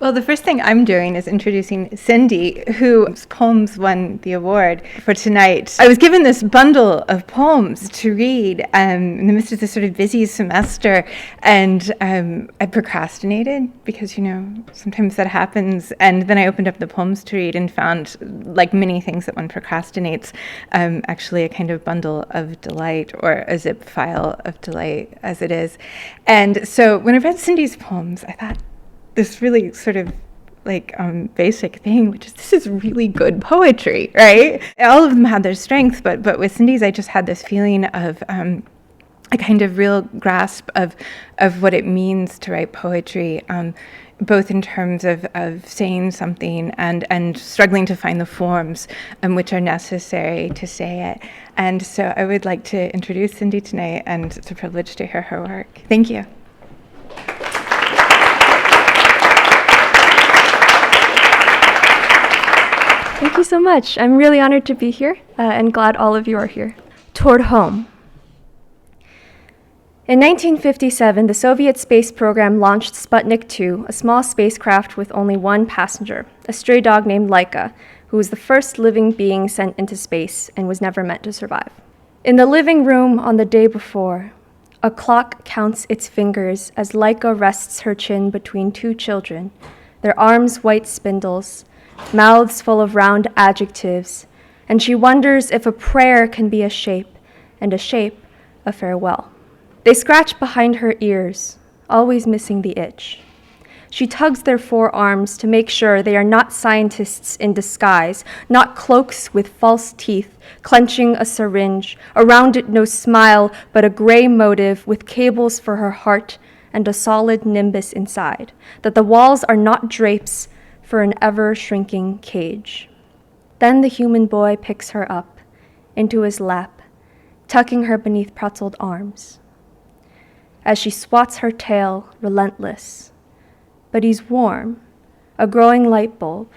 Well, the first thing I'm doing is introducing Cindy, whose poems won the award for tonight. I was given this bundle of poems to read in the midst of this sort of busy semester, and I procrastinated because, sometimes that happens. And then I opened up the poems to read and found, like many things that one procrastinates, actually a kind of bundle of delight, or a zip file of delight, as it is. And so when I read Cindy's poems, I thought, this really sort of basic thing, which is this is really good poetry, right? All of them had their strengths, but with Cindy's, I just had this feeling of a kind of real grasp of what it means to write poetry, both in terms of saying something and struggling to find the forms which are necessary to say it. And so I would like to introduce Cindy tonight, and it's a privilege to hear her work. Thank you. Thank you so much. I'm really honored to be here and glad all of you are here. Toward Home. In 1957, the Soviet space program launched Sputnik 2, a small spacecraft with only one passenger, a stray dog named Laika, who was the first living being sent into space and was never meant to survive. In the living room on the day before, a clock counts its fingers as Laika rests her chin between two children, their arms white spindles, mouths full of round adjectives, and she wonders if a prayer can be a shape, and a shape a farewell. They scratch behind her ears, always missing the itch. She tugs their forearms to make sure they are not scientists in disguise, not cloaks with false teeth, clenching a syringe, around it no smile, but a gray motive with cables for her heart and a solid nimbus inside, that the walls are not drapes for an ever-shrinking cage. Then the human boy picks her up into his lap, tucking her beneath pretzeled arms. As she swats her tail, relentless. But he's warm, a growing light bulb,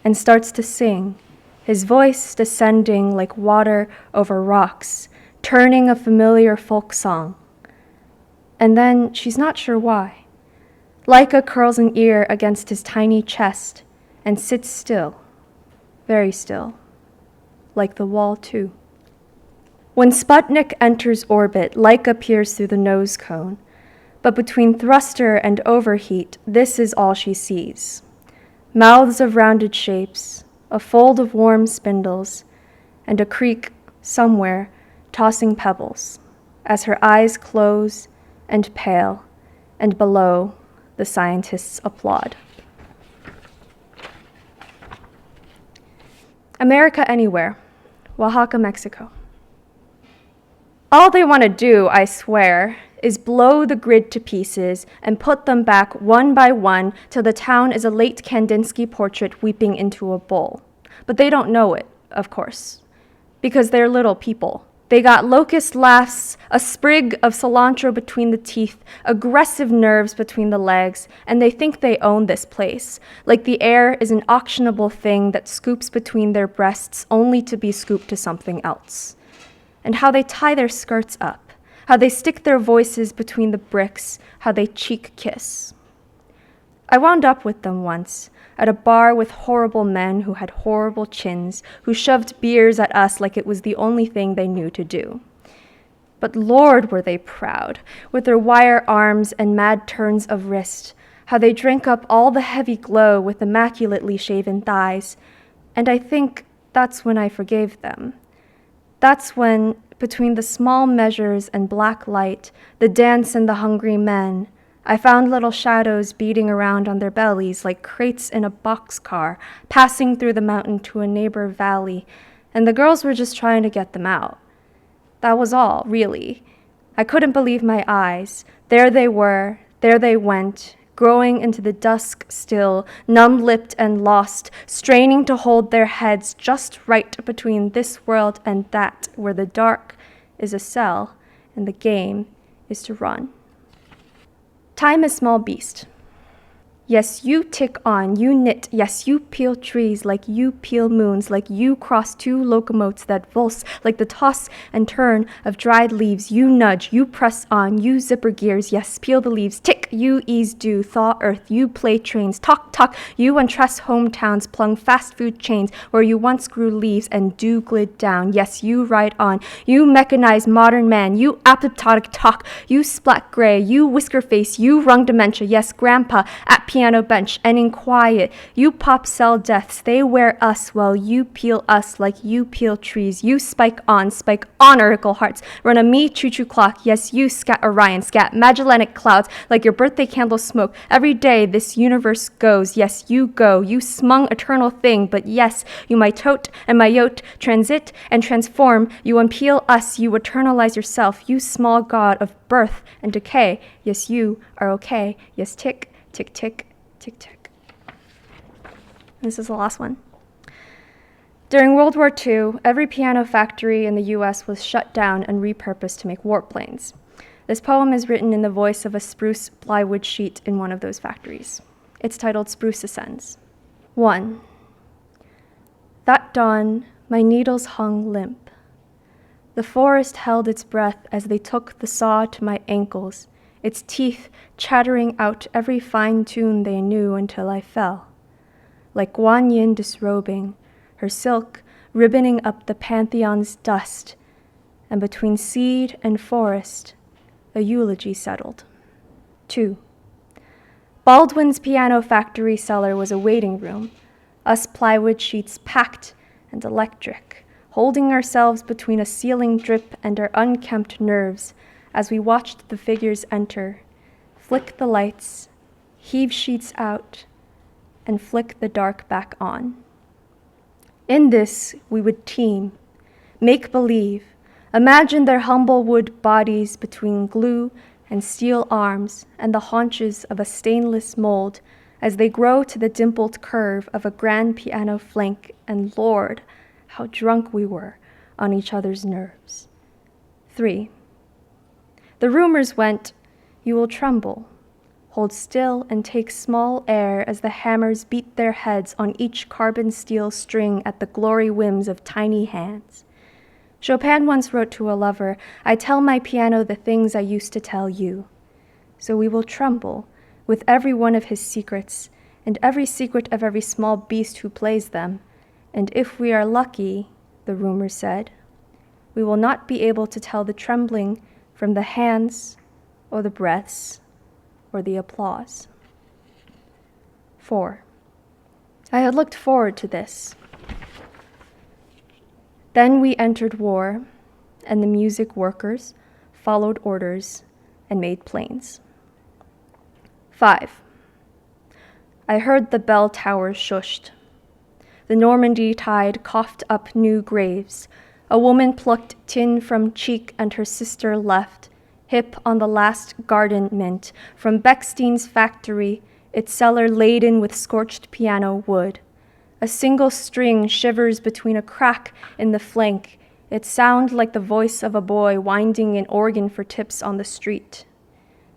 and starts to sing, his voice descending like water over rocks, turning a familiar folk song. And then she's not sure why. Laika curls an ear against his tiny chest and sits still, very still, like the wall too. When Sputnik enters orbit, Laika peers through the nose cone, but between thruster and overheat, this is all she sees. Mouths of rounded shapes, a fold of warm spindles, and a creek somewhere tossing pebbles, as her eyes close and pale, and below, the scientists applaud. America Anywhere, Oaxaca, Mexico. All they want to do, I swear, is blow the grid to pieces and put them back one by one till the town is a late Kandinsky portrait weeping into a bowl. But they don't know it, of course, because they're little people. They got locust laughs, a sprig of cilantro between the teeth, aggressive nerves between the legs, and they think they own this place, like the air is an auctionable thing that scoops between their breasts only to be scooped to something else. And how they tie their skirts up, how they stick their voices between the bricks, how they cheek kiss. I wound up with them once, at a bar with horrible men who had horrible chins, who shoved beers at us like it was the only thing they knew to do. But Lord, were they proud, with their wire arms and mad turns of wrist, how they drank up all the heavy glow with immaculately shaven thighs, and I think that's when I forgave them. That's when, between the small measures and black light, the dance and the hungry men, I found little shadows beating around on their bellies like crates in a boxcar, passing through the mountain to a neighbor valley, and the girls were just trying to get them out. That was all, really. I couldn't believe my eyes. There they were, there they went, growing into the dusk still, numb-lipped and lost, straining to hold their heads just right between this world and that, where the dark is a cell and the game is to run. Time is small beast. Yes, you tick on, you knit, yes, you peel trees, like you peel moons, like you cross two locomotives that vulse, like the toss and turn of dried leaves. You nudge, you press on, you zipper gears, yes, peel the leaves, tick, you ease dew, thaw earth, you play trains, talk, talk, you untruss hometowns, plung fast food chains, where you once grew leaves and dew glid down. Yes, you ride on, you mechanize modern man, you apoptotic talk, you splat gray, you whisker face, you rung dementia, yes, grandpa, at piano bench and in quiet. You pop cell deaths, they wear us while you peel us like you peel trees. You spike on oracle hearts. Run a me choo-choo clock. Yes, you scat Orion, scat Magellanic clouds like your birthday candle smoke. Every day this universe goes. Yes, you go. You smung eternal thing, but yes, you my tote and my yote transit and transform. You unpeel us, you eternalize yourself. You small god of birth and decay. Yes, you are okay. Yes, tick, tick, tick, tick, tick. This is the last one. During World War II, every piano factory in the US was shut down and repurposed to make warplanes. This poem is written in the voice of a spruce plywood sheet in one of those factories. It's titled Spruce Ascends. 1. That dawn, my needles hung limp. The forest held its breath as they took the saw to my ankles, its teeth chattering out every fine tune they knew until I fell. Like Guan Yin disrobing, her silk ribboning up the Pantheon's dust, and between seed and forest, a eulogy settled. 2. Baldwin's piano factory cellar was a waiting room, us plywood sheets packed and electric, holding ourselves between a ceiling drip and our unkempt nerves as we watched the figures enter, flick the lights, heave sheets out, and flick the dark back on. In this, we would team, make believe, imagine their humble wood bodies between glue and steel arms and the haunches of a stainless mold as they grow to the dimpled curve of a grand piano flank, and Lord, how drunk we were on each other's nerves. 3. The rumors went, you will tremble, hold still and take small air as the hammers beat their heads on each carbon steel string at the glory whims of tiny hands. Chopin once wrote to a lover, I tell my piano the things I used to tell you. So we will tremble with every one of his secrets and every secret of every small beast who plays them. And if we are lucky, the rumor said, we will not be able to tell the trembling from the hands or the breaths or the applause. 4. I had looked forward to this. Then we entered war, and the music workers followed orders and made planes. 5. I heard the bell towers shushed. The Normandy tide coughed up new graves. A woman plucked tin from cheek and her sister left, hip on the last garden mint, from Beckstein's factory, its cellar laden with scorched piano wood. A single string shivers between a crack in the flank, its sound like the voice of a boy winding an organ for tips on the street.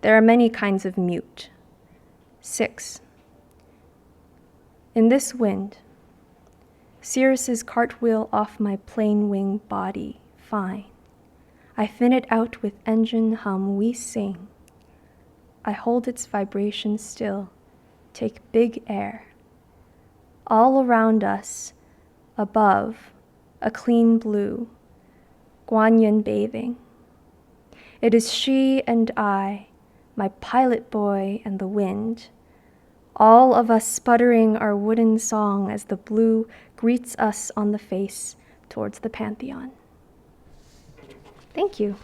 There are many kinds of mute. 6. In this wind, Cirrus's cartwheel off my plain wing body, fine. I fin it out with engine hum, we sing. I hold its vibration still, take big air. All around us, above, a clean blue, Guan Yin bathing. It is she and I, my pilot boy and the wind, all of us sputtering our wooden song as the blue greets us on the face towards the Pantheon. Thank you.